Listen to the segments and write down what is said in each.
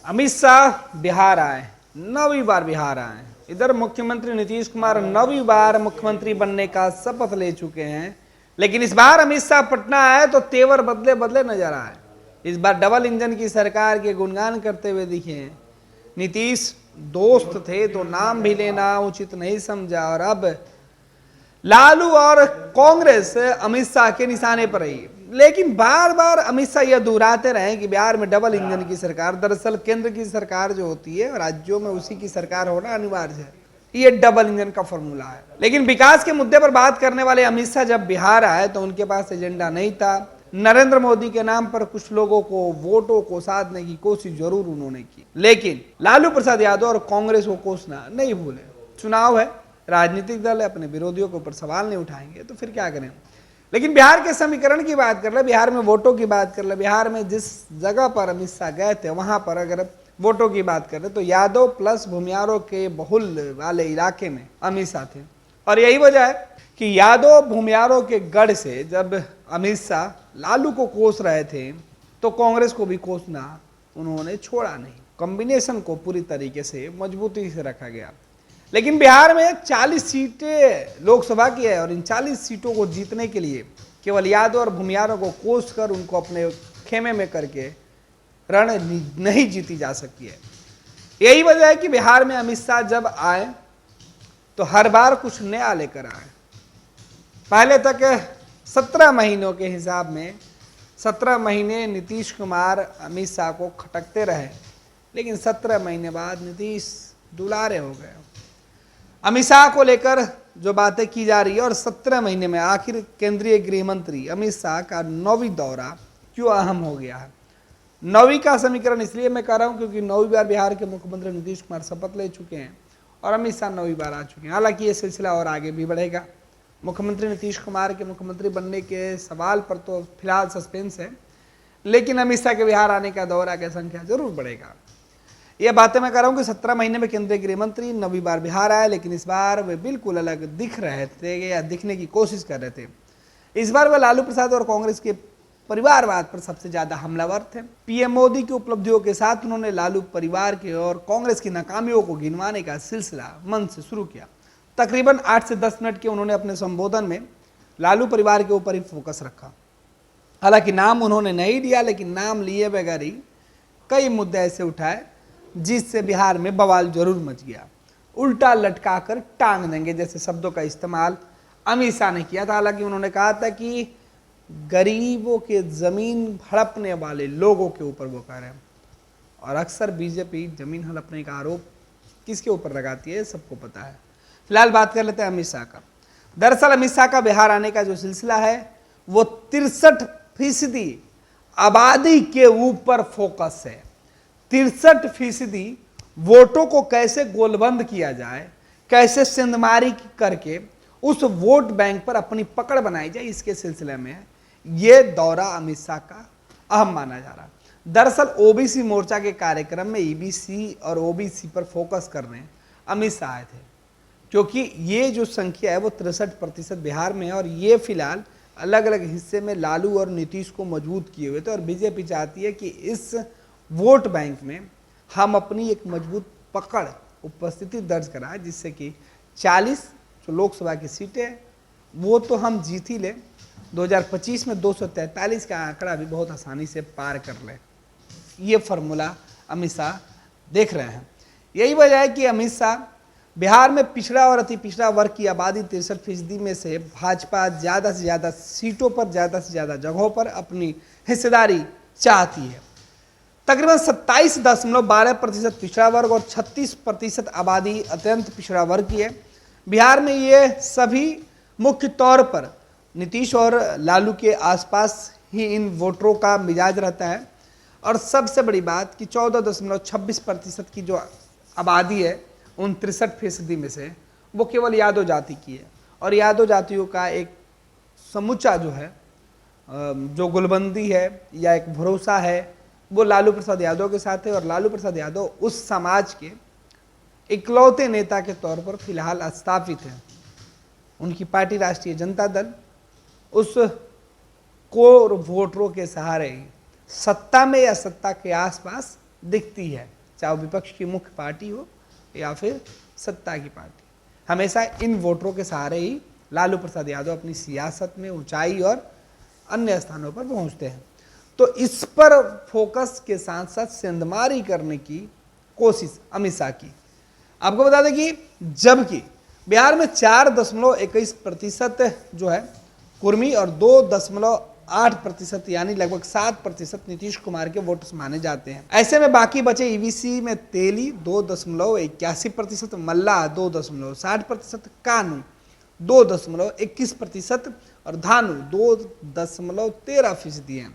अमित शाह बिहार आए, 9वीं बार बिहार आए। इधर मुख्यमंत्री नीतीश कुमार 9वीं बार मुख्यमंत्री बनने का शपथ ले चुके हैं, लेकिन इस बार अमित शाह पटना आए तो तेवर बदले बदले नजर आए। इस बार डबल इंजन की सरकार के गुणगान करते हुए दिखे हैं। नीतीश दोस्त थे तो नाम भी लेना उचित नहीं समझा, और अब लालू और कांग्रेस अमित शाह के निशाने पर रही। लेकिन बार बार अमित शाह यह दोहराते रहे कि बिहार में डबल इंजन की सरकार, दरअसल केंद्र की सरकार जो होती है राज्यों में उसी की सरकार होना अनिवार्य है। ये डबल इंजन का फॉर्मूला है। लेकिन विकास के मुद्दे पर बात करने वाले अमित शाह जब बिहार आए तो उनके पास एजेंडा नहीं था। नरेंद्र मोदी के नाम पर कुछ लोगों को वोटों को साधने की कोशिश जरूर उन्होंने की, लेकिन लालू प्रसाद यादव और कांग्रेस को कोसना नहीं भूले। चुनाव है, राजनीतिक दल है, अपने विरोधियों के ऊपर सवाल नहीं उठाएंगे तो फिर क्या करें। लेकिन बिहार के समीकरण की बात कर ले, बिहार में वोटों की बात कर ले, बिहार में जिस जगह पर अमित शाह गए थे वहां पर अगर वोटों की बात करें तो यादव प्लस भूमियारों के बहुल वाले इलाके में अमित शाह थे। और यही वजह है कि यादव भूमियारों के गढ़ से जब अमित शाह लालू को कोस रहे थे तो कांग्रेस को भी कोसना उन्होंने छोड़ा नहीं। कॉम्बिनेशन को पूरी तरीके से मजबूती से रखा गया। लेकिन बिहार में 40 सीटें लोकसभा की है और इन 40 सीटों को जीतने के लिए केवल यादव और भूमियारों को कोस कर उनको अपने खेमे में करके रण नहीं जीती जा सकती है। यही वजह है कि बिहार में अमित शाह जब आए तो हर बार कुछ नया लेकर आए। पहले तक 17 महीनों के हिसाब में 17 महीने नीतीश कुमार अमित शाह को खटकते रहे, लेकिन 17 महीने बाद नीतीश दुलारे हो गए। अमित शाह को लेकर जो बातें की जा रही है और 17 महीने में आखिर केंद्रीय गृह मंत्री अमित शाह का 9वीं दौरा क्यों अहम हो गया है। 9वीं का समीकरण इसलिए मैं कह रहा हूं क्योंकि 9वीं बार बिहार के मुख्यमंत्री नीतीश कुमार शपथ ले चुके हैं और अमित शाह 9वीं बार आ चुके हैं। हालांकि ये सिलसिला और आगे भी बढ़ेगा। मुख्यमंत्री नीतीश कुमार के मुख्यमंत्री बनने के सवाल पर तो फिलहाल सस्पेंस है, लेकिन अमित शाह के बिहार आने का दौरा की संख्या जरूर बढ़ेगा। ये बातें मैं कर रहा हूँ कि 17 महीने में केंद्रीय गृह मंत्री 9वीं बार बिहार आए, लेकिन इस बार वे बिल्कुल अलग दिख रहे थे या दिखने की कोशिश कर रहे थे। इस बार वे लालू प्रसाद और कांग्रेस के परिवारवाद पर सबसे ज्यादा हमलावर थे। पीएम मोदी की उपलब्धियों के साथ उन्होंने लालू परिवार के और कांग्रेस की नाकामियों को गिनवाने का सिलसिला मन से शुरू किया। तकरीबन 8 से 10 मिनट के उन्होंने अपने संबोधन में लालू परिवार के ऊपर ही फोकस रखा। हालांकि नाम उन्होंने नहीं लिया, लेकिन नाम लिए बगैर ही कई मुद्दे ऐसे उठाए जिससे बिहार में बवाल जरूर मच गया। उल्टा लटका कर टांग देंगे जैसे शब्दों का इस्तेमाल अमित शाह ने किया था। हालांकि उन्होंने कहा था कि गरीबों के जमीन हड़पने वाले लोगों के ऊपर वो कह रहे हैं, और अक्सर बीजेपी जमीन हड़पने का आरोप किसके ऊपर लगाती है सबको पता है। फिलहाल बात कर लेते हैं अमित शाह का। दरअसल अमित शाह का बिहार आने का जो सिलसिला है वो 63% आबादी के ऊपर फोकस है। 63% वोटों को कैसे गोलबंद किया जाए, कैसे सिंधमारी करके उस वोट बैंक पर अपनी पकड़ बनाई जाए, इसके सिलसिले में यह दौरा अमित शाह का अहम माना जा रहा है। दरअसल ओबीसी मोर्चा के कार्यक्रम में ईबीसी और ओबीसी पर फोकस करने अमित शाह आए थे, क्योंकि ये जो संख्या है वो 63% बिहार में है और ये फिलहाल अलग अलग हिस्से में लालू और नीतीश को मजबूत किए हुए थे। और बीजेपी चाहती है कि इस वोट बैंक में हम अपनी एक मजबूत पकड़ उपस्थिति दर्ज कराएं, जिससे कि 40 जो लोकसभा की सीटें वो तो हम जीत ही लें, 2025 में 243 का आंकड़ा भी बहुत आसानी से पार कर लें। ये फार्मूला अमित शाह देख रहे हैं। यही वजह है कि अमित शाह बिहार में पिछड़ा और अति पिछड़ा वर्ग की आबादी 63% में से भाजपा ज़्यादा से ज़्यादा सीटों पर, ज़्यादा से ज़्यादा जगहों पर अपनी हिस्सेदारी चाहती है। तकरीबन 27.12% पिछड़ा वर्ग और 36% आबादी अत्यंत पिछड़ा वर्ग की है। बिहार में ये सभी मुख्य तौर पर नीतीश और लालू के आसपास ही इन वोटरों का मिजाज रहता है। और सबसे बड़ी बात कि 14.26% की जो आबादी है उन 63% में से वो केवल यादव जाति की है। और यादव जातियों का एक समूचा जो है जो गुलबंदी है या एक भरोसा है वो लालू प्रसाद यादव के साथ है। और लालू प्रसाद यादव उस समाज के इकलौते नेता के तौर पर फिलहाल स्थापित है। उनकी पार्टी राष्ट्रीय जनता दल उस कोर वोटरों के सहारे सत्ता में या सत्ता के आसपास दिखती है, चाहे वो विपक्ष की मुख्य पार्टी हो या फिर सत्ता की पार्टी। हमेशा इन वोटरों के सहारे ही लालू प्रसाद यादव अपनी सियासत में ऊंचाई और अन्य स्थानों पर पहुंचते हैं। तो इस पर फोकस के साथ साथ सेंधमारी करने की कोशिश अमित शाह की। आपको बता दें कि जबकि बिहार में 4.21% जो है कुर्मी और 2.8% यानी लगभग 7% नीतीश कुमार के वोट्स माने जाते हैं। ऐसे में बाकी बचे ईवीसी में तेली 2.81%, मल्ला 2.60%, कानू 2.21% और धानु 2.13% हैं।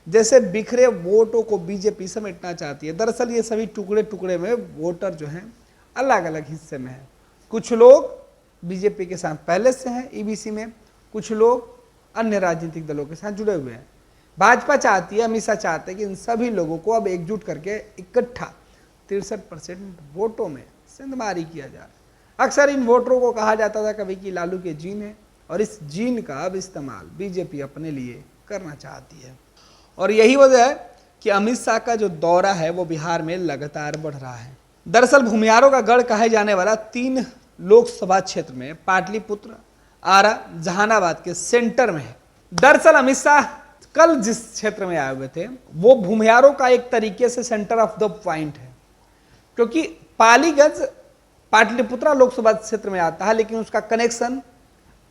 जैसे बिखरे वोटों को बीजेपी समेटना चाहती है। दरअसल ये सभी टुकड़े टुकड़े में वोटर जो हैं अलग अलग हिस्से में हैं। कुछ लोग बीजेपी के साथ पहले से हैं ईबीसी में, कुछ लोग अन्य राजनीतिक दलों के साथ जुड़े हुए हैं। भाजपा चाहती है, अमित शाह चाहते हैं कि इन सभी लोगों को अब एकजुट करके इकट्ठा 63% वोटों में सेंधमारी किया जाए। अक्सर इन वोटरों को कहा जाता था कभी कि लालू के जीन है, और इस जीन का अब इस्तेमाल बीजेपी अपने लिए करना चाहती है। और यही वजह है कि अमित शाह का जो दौरा है वो बिहार में लगातार बढ़ रहा है। दरअसल भूमिहारों का गढ़ कहे जाने वाला 3 लोकसभा क्षेत्र में पाटलिपुत्र, आरा, जहानाबाद के सेंटर में है। दरअसल अमित शाह कल जिस क्षेत्र में आए हुए थे वो भूमिहारों का एक तरीके से सेंटर ऑफ द पॉइंट है, क्योंकि पालीगंज पाटलिपुत्रा लोकसभा क्षेत्र में आता है, लेकिन उसका कनेक्शन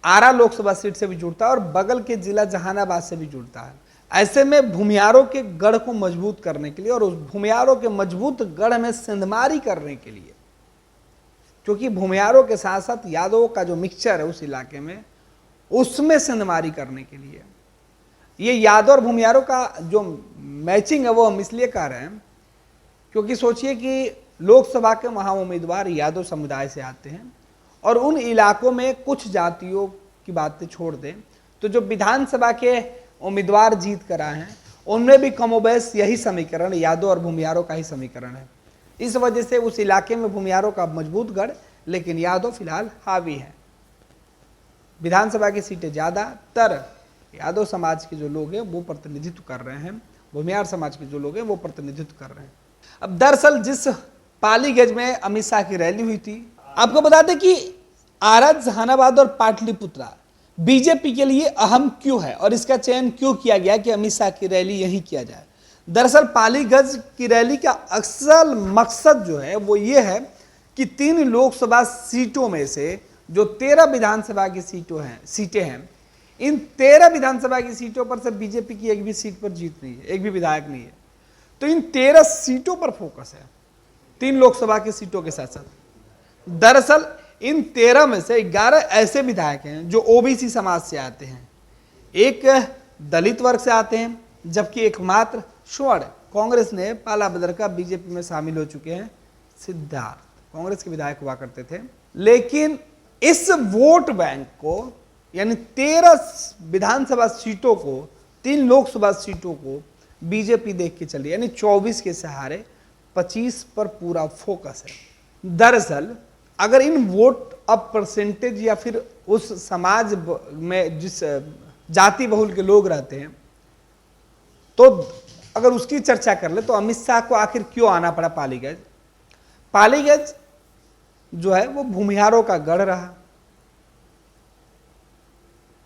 आरा लोकसभा सीट से भी जुड़ता है और बगल के जिला जहानाबाद से भी जुड़ता है। ऐसे में भूमिहारों के गढ़ को मजबूत करने के लिए और उस भूमिहारों के मजबूत गढ़ में सेंधमारी करने के लिए, क्योंकि भूमिहारों के साथ साथ यादवों का जो मिक्सचर है उस इलाके में, उसमें सेंधमारी करने के लिए ये यादव और भूमिहारों का जो मैचिंग है वो हम इसलिए कर रहे हैं क्योंकि सोचिए कि लोकसभा के महा उम्मीदवार यादव समुदाय से आते हैं और उन इलाकों में कुछ जातियों की बातें छोड़ दें तो जो विधानसभा के उम्मीदवार जीत कर आए हैं उनमें भी कमोबेश यही समीकरण यादव और भूमिहारों का ही समीकरण है। इस वजह से उस इलाके में भूमिहारों का मजबूत गढ़, लेकिन यादव फिलहाल हावी है। विधानसभा की सीटें ज़्यादातर यादव समाज के जो लोग हैं वो प्रतिनिधित्व कर रहे हैं, भूमिहार समाज के जो लोग हैं वो प्रतिनिधित्व कर रहे हैं। अब दरअसल जिस पालीगंज में अमित शाह की रैली हुई थी, आपको बता दें कि आरा, जहानाबाद और पाटलिपुत्रा बीजेपी के लिए अहम क्यों है और इसका चयन क्यों किया गया कि अमित शाह की रैली यहीं किया जाए। दरअसल पालीगंज की रैली का असल मकसद जो है वो ये है कि 3 लोकसभा सीटों में से जो 13 विधानसभा की सीटें हैं, इन 13 विधानसभा की सीटों पर से बीजेपी की एक भी सीट पर जीत नहीं है, एक भी विधायक नहीं है। तो इन 13 सीटों पर फोकस है, 3 लोकसभा की सीटों के साथ साथ। दरअसल इन 13 में से 11 ऐसे विधायक हैं जो ओबीसी समाज से आते हैं, एक दलित वर्ग से आते हैं, जबकि एकमात्र स्वर्ण कांग्रेस ने पाला बदरका बीजेपी में शामिल हो चुके हैं सिद्धार्थ, कांग्रेस के विधायक हुआ करते थे। लेकिन इस वोट बैंक को यानी 13 विधानसभा सीटों को, 3 लोकसभा सीटों को बीजेपी देख के चली, यानी 24 के सहारे 25 पर पूरा फोकस है। दरअसल अगर इन वोट अब परसेंटेज या फिर उस समाज में जिस जाति बहुल के लोग रहते हैं तो अगर उसकी चर्चा कर ले तो अमित शाह को आखिर क्यों आना पड़ा पालीगंज। पालीगंज जो है वो भूमिहारों का गढ़ रहा।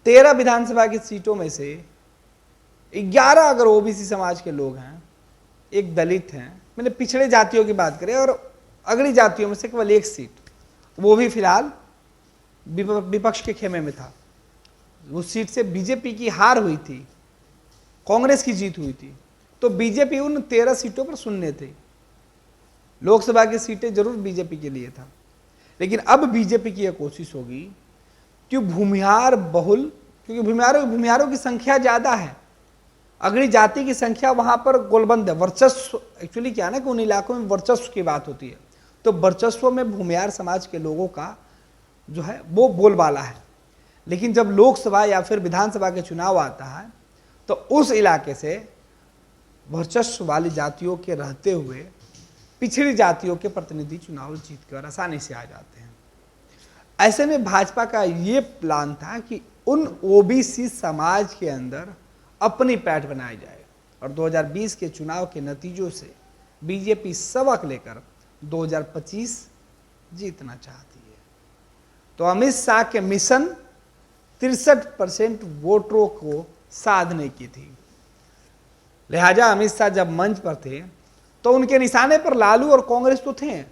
13 विधानसभा की सीटों में से 11 अगर ओबीसी समाज के लोग हैं, एक दलित हैं, मैंने पिछड़े जातियों की बात करें, और अगली जातियों में से केवल एक सीट, वो भी फिलहाल विपक्ष के खेमे में था। उस सीट से बीजेपी की हार हुई थी, कांग्रेस की जीत हुई थी, तो बीजेपी उन 13 सीटों पर शून्य थी। लोकसभा की सीटें जरूर बीजेपी के लिए था, लेकिन अब बीजेपी की यह कोशिश होगी कि भूमिहार बहुल, क्योंकि भूमिहारों की संख्या ज्यादा है, अगली जाति की संख्या वहां पर गोलबंद है। वर्चस्व एक्चुअली क्या है ना कि उन इलाकों में वर्चस्व की बात होती है, तो वर्चस्व में भूमिहार समाज के लोगों का जो है वो बोलबाला है। लेकिन जब लोकसभा या फिर विधानसभा के चुनाव आता है तो उस इलाके से वर्चस्व वाली जातियों के रहते हुए पिछड़ी जातियों के प्रतिनिधि चुनाव जीतकर आसानी से आ जाते हैं। ऐसे में भाजपा का ये प्लान था कि उन ओबीसी समाज के अंदर अपनी पैठ बनाई जाए और 2020 के चुनाव के नतीजों से बीजेपी सबक लेकर 2025 जीतना चाहती है। तो अमित शाह के मिशन 63% वोटरों को साधने की थी। लिहाजा अमित शाह जब मंच पर थे तो उनके निशाने पर लालू और कांग्रेस तो थे,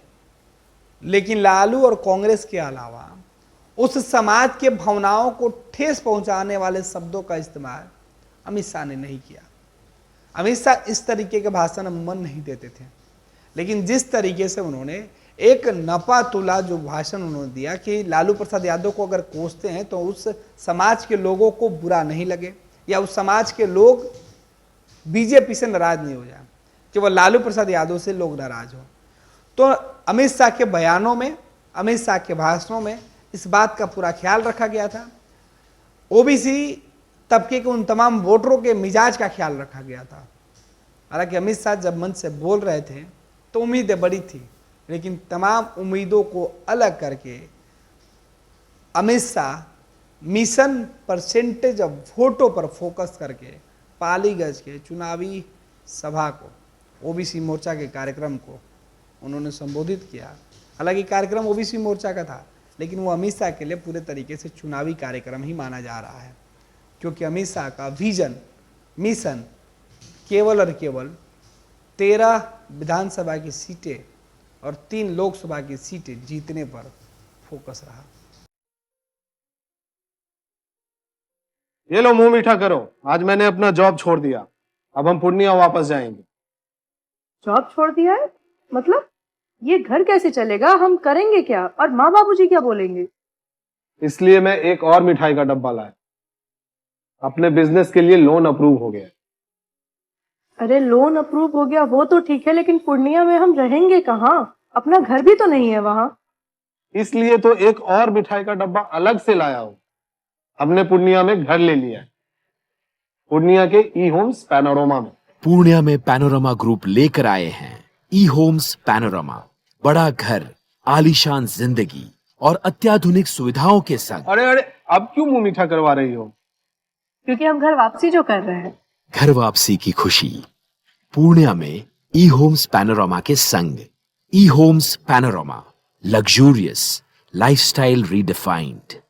लेकिन लालू और कांग्रेस के अलावा उस समाज के भावनाओं को ठेस पहुंचाने वाले शब्दों का इस्तेमाल अमित शाह ने नहीं किया। अमित शाह इस तरीके के भाषण में मन नहीं देते थे, लेकिन जिस तरीके से उन्होंने एक नपा तुला जो भाषण उन्होंने दिया कि लालू प्रसाद यादव को अगर कोसते हैं तो उस समाज के लोगों को बुरा नहीं लगे या उस समाज के लोग बीजेपी से नाराज नहीं हो जाए, केवल लालू प्रसाद यादव से लोग नाराज हो। तो अमित शाह के बयानों में, अमित शाह के भाषणों में इस बात का पूरा ख्याल रखा गया था। ओबीसी तबके के उन तमाम वोटरों के मिजाज का ख्याल रखा गया था। हालांकि अमित शाह जब मंच से बोल रहे थे तो उम्मीदें बड़ी थी, लेकिन तमाम उम्मीदों को अलग करके Amit Shah mission percentage of वोटों पर फोकस करके पालीगंज के चुनावी सभा को, ओबीसी मोर्चा के कार्यक्रम को उन्होंने संबोधित किया। हालांकि कार्यक्रम ओबीसी मोर्चा का था, लेकिन वो अमित शाह के लिए पूरे तरीके से चुनावी कार्यक्रम ही माना जा रहा है, क्योंकि अमित शाह का विजन, मिशन केवल और केवल 13 विधानसभा की सीटें और 3 लोकसभा की सीटें जीतने पर फोकस रहा। ये लो मुंह मीठा करो, आज मैंने अपना जॉब छोड़ दिया, अब हम पूर्णिया वापस जाएंगे। जॉब छोड़ दिया है? मतलब ये घर कैसे चलेगा? हम करेंगे क्या? और माँ बाबूजी क्या बोलेंगे? इसलिए मैं एक और मिठाई का डब्बा लाया। अपने बिजनेस के लिए लोन अप्रूव हो गया। अरे लोन अप्रूव हो गया वो तो ठीक है, लेकिन पूर्णिया में हम रहेंगे कहाँ? अपना घर भी तो नहीं है वहाँ। इसलिए तो एक और मिठाई का डब्बा अलग से लाया हूं। हमने पूर्णिया में घर ले लिया है, पूर्णिया के ई होम्स पैनोरमा में। पूर्णिया में पैनोरमा ग्रुप लेकर आए हैं ई होम्स पैनोरमा। बड़ा घर, आलीशान जिंदगी और अत्याधुनिक सुविधाओं के संग। अरे अब क्यों मुंह मीठा करवा रही हो? क्योंकि हम घर वापसी जो कर रहे हैं। घर वापसी की खुशी पूर्णिया में ई होम्स पैनोरमा के संग। E homes panorama, luxurious lifestyle redefined.